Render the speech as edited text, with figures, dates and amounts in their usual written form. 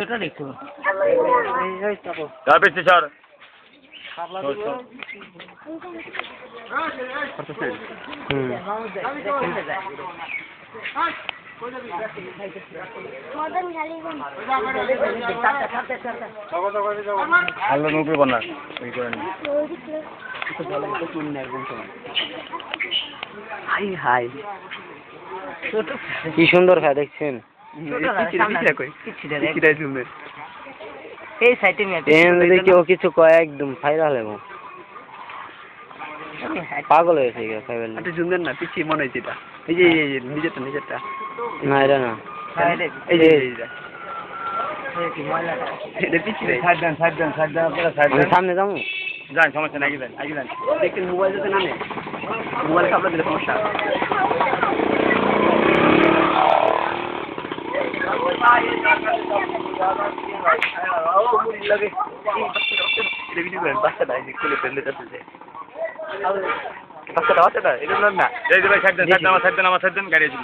ছোট দেখো তার পেছনে স্যার আল্লাহ নৌকে বানা হাই হাই কি সুন্দর খায় দেখছেন এই সাইডে কেউ কিছু কয় একদম ফাইনাল এবং পাগল হয়েছে সুন্দর না পিছিয়ে মনে হয়েছে এটা এই যে নিজেরটা না এটা না এই যে সামনে যাবো যান সমস্যা নাই আগে যান দেখেন মোবাইল যাতে না নেয় মোবাইল সামনে দিলে সমস্যা বাচ্চাটা এটা না এই যে ভাই সাইড দেন আমার সাইড দেন গাড়ি আছে